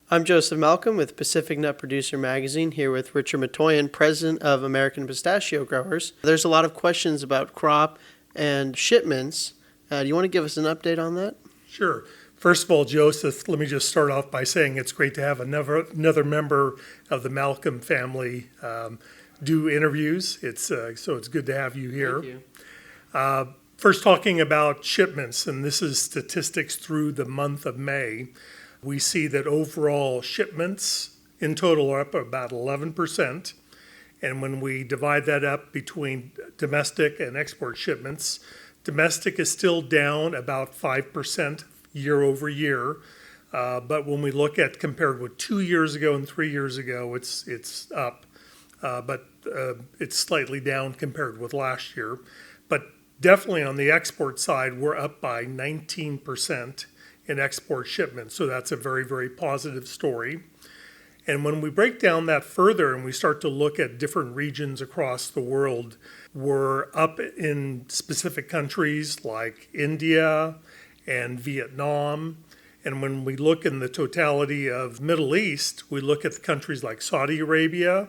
I'm Joseph Malcolm with Pacific Nut Producer Magazine, here with Richard Matoian, president of American Pistachio Growers. There's a lot of questions about crop and shipments. Do you want to give us an update on that? Sure. First of all, Joseph, let me just start off by saying it's great to have another member of the Malcolm family do interviews. So it's good to have you here. Thank you. First, talking about shipments, and this is statistics through the month of May. We see that overall shipments in total are up about 11%. And when we divide that up between domestic and export shipments, domestic is still down about 5% year over year. But when we look at compared with 2 years ago and 3 years ago, it's up. But it's slightly down compared with last year. But definitely on the export side, we're up by 19% in export shipments. So that's a very, very positive story. And when we break down that further and we start to look at different regions across the world, we're up in specific countries like India and Vietnam. And when we look in the totality of Middle East, we look at the countries like Saudi Arabia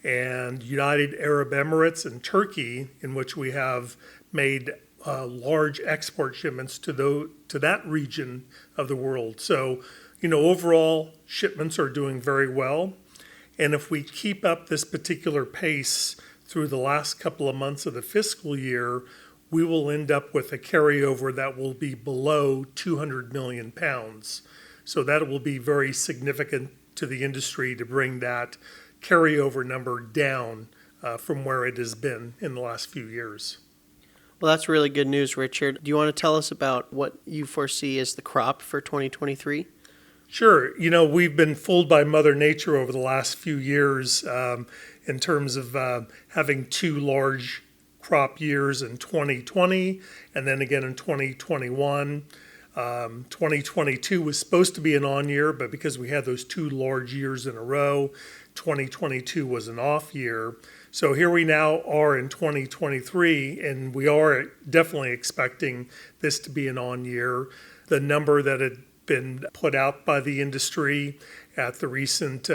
and United Arab Emirates and Turkey, in which we have made large export shipments to that region of the world. So, overall, shipments are doing very well. And if we keep up this particular pace through the last couple of months of the fiscal year, we will end up with a carryover that will be below 200 million pounds. So that will be very significant to the industry to bring that carryover number down from where it has been in the last few years. Well, that's really good news, Richard. Do you want to tell us about what you foresee as the crop for 2023? Sure. We've been fooled by Mother Nature over the last few years in terms of having two large crop years in 2020 and then again in 2021. 2022 was supposed to be an on year, but because we had those two large years in a row, 2022 was an off year. So here we now are in 2023, and we are definitely expecting this to be an on year. The number that had been put out by the industry at the recent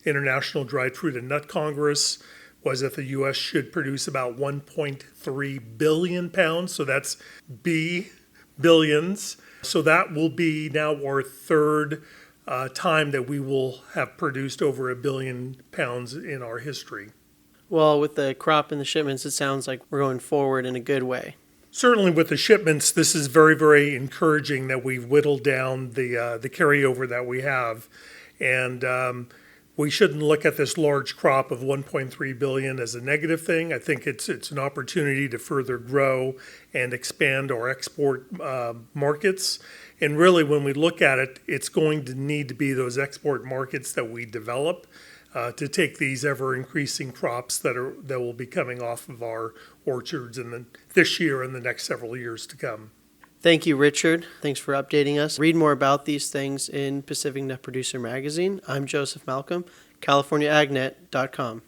International Dried Fruit and Nut Congress was that the U.S. should produce about 1.3 billion pounds. So that's billions. So that will be now our third time that we will have produced over 1 billion pounds in our history. Well, with the crop and the shipments, it sounds like we're going forward in a good way. Certainly with the shipments, this is very, very encouraging that we've whittled down the carryover that we have. And we shouldn't look at this large crop of 1.3 billion as a negative thing. I think it's an opportunity to further grow and expand our export markets. And really, when we look at it, it's going to need to be those export markets that we develop to take these ever-increasing crops that will be coming off of our orchards this year and the next several years to come. Thank you, Richard. Thanks for updating us. Read more about these things in Pacific Nut Producer Magazine. I'm Joseph Malcolm, CaliforniaAgNet.com.